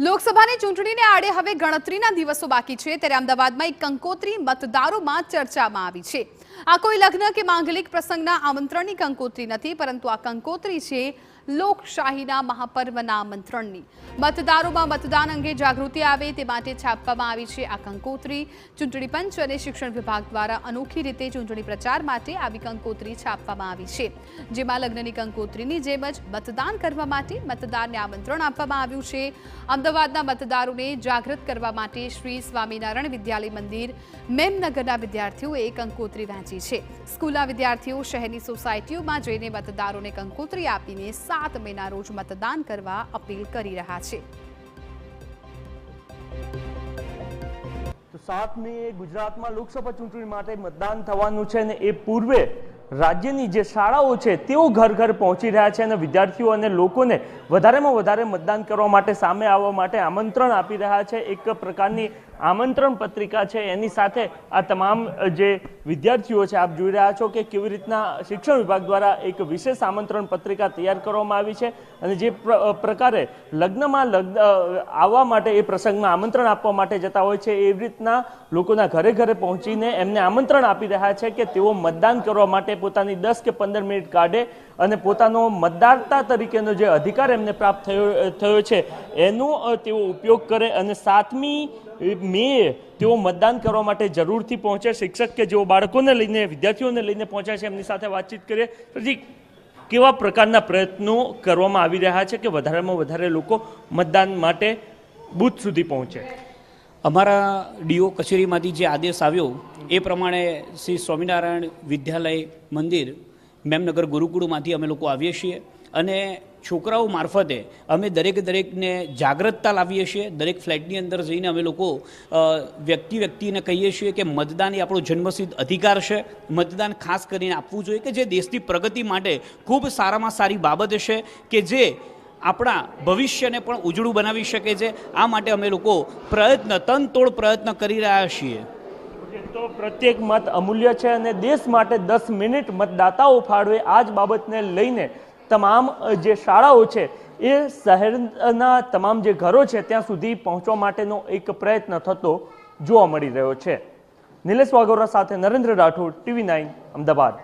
લોકસભાની ચૂંટણીને આડે હવે ગણતરીના દિવસો બાકી છે ત્યારે અમદાવાદમાં એક કંકોત્રી મતદારોમાં ચર્ચામાં આવી છે। આ કોઈ લગ્ન કે માંગલિક પ્રસંગના આમંત્રણની કંકોત્રી નથી, પરંતુ આ કંકોત્રી છે લોકશાહીના મહાપર્વના આમંત્રણની। મતદારોમાં મતદાન અંગે જાગૃતિ આવે તે માટે છાપવામાં આવી છે આ કંકોત્રી। ચૂંટણી પંચ અને શિક્ષણ વિભાગ દ્વારા અનોખી રીતે ચૂંટણી પ્રચાર માટે આવી કંકોત્રી છાપવામાં આવી છે, જેમાં લગ્નની કંકોત્રીની જેમ જ મતદાન કરવા માટે મતદારને આમંત્રણ આપવામાં આવ્યું છે। અમદાવાદના મતદારોને જાગૃત કરવા માટે શ્રી સ્વામિનારાયણ વિદ્યાલય મંદિર મેમનગરના વિદ્યાર્થીઓએ કંકોત્રી વહેંચી છે। સ્કૂલના વિદ્યાર્થીઓ શહેરની સોસાયટીઓમાં જઈને મતદારોને કંકોત્રી આપીને 7 મેના રોજ મતદાન કરવા અપીલ કરી રહ્યા છે। તો 7 મે ગુજરાતમાં લોકસભા ચૂંટણી માટે મતદાન થવાનું છે અને એ પૂર્વે રાજ્યની જે શાળાઓ છે તેઓ ઘર ઘર પહોંચી રહ્યા છે અને વિદ્યાર્થીઓ અને લોકોને વધારેમાં વધારે મતદાન કરવા માટે સામે આવવા માટે આમંત્રણ આપી રહ્યા છે। એક પ્રકારની આમંત્રણ પત્રિકા છે, એની સાથે આ તમામ જે વિદ્યાર્થીઓ છે, આપ જોઈ રહ્યા છો કે કેવી રીતના શિક્ષણ વિભાગ દ્વારા એક વિશેષ આમંત્રણ પત્રિકા તૈયાર કરવામાં આવી છે અને જે પ્રકારે લગ્નમાં આવવા માટે એ પ્રસંગમાં આમંત્રણ આપવા માટે જતા હોય છે એવી રીતના લોકોના ઘરે ઘરે પહોંચીને એમને આમંત્રણ આપી રહ્યા છે કે તેઓ મતદાન કરવા માટે પોતાની 10 કે 15 મિનિટ કાઢે અને પોતાનો મતદારતા તરીકેનો જે અધિકાર એમને પ્રાપ્ત થયો છે એનો તેઓ ઉપયોગ કરે અને 7મી મે તેઓ મતદાન કરવા માટે જરૂરથી પહોંચે। શિક્ષક કે જેઓ બાળકોને લઈને વિદ્યાર્થીઓને લઈને પહોંચ્યા છે એમની સાથે વાતચીત કરીએ। પછી કેવા પ્રકારના પ્રયત્નો કરવામાં આવી રહ્યા છે કે વધારેમાં વધારે લોકો મતદાન માટે બૂથ સુધી પહોંચે? અમારા ડીઓ કચેરીમાંથી જે આદેશ આવ્યો એ પ્રમાણે શ્રી સ્વામિનારાયણ વિદ્યાલય મંદિર મેમનગર ગુરુકુળમાંથી અમે લોકો આવીએ છીએ અને છોકરાઓ મારફતે અમે દરેકને જાગૃતતા લાવીએ છીએ। દરેક ફ્લેટની અંદર જઈને અમે લોકો વ્યક્તિને કહીએ છીએ કે મતદાન એ આપણો જન્મસિદ્ધ અધિકાર છે। મતદાન ખાસ કરીને આપવું જોઈએ કે જે દેશની પ્રગતિ માટે ખૂબ સારામાં સારી બાબત છે કે જે આપણા ભવિષ્યને પણ ઉજળું બનાવી શકે છે। આ માટે અમે લોકો તનતોડ પ્રયત્ન કરી રહ્યા છીએ। તો પ્રત્યેક મત અમૂલ્ય છે અને દેશ માટે 10 મિનિટ મતદાતાઓ ફાળવે આ જ બાબતને લઈને તમામ જે શાળાઓ છે એ શહેરના તમામ જે ઘરો છે ત્યાં સુધી પહોંચવા માટેનો એક પ્રયત્ન થતો જોવા મળી રહ્યો છે। નિલેશ વાઘોરા સાથે નરેન્દ્ર રાઠોડ, TV9 અમદાવાદ।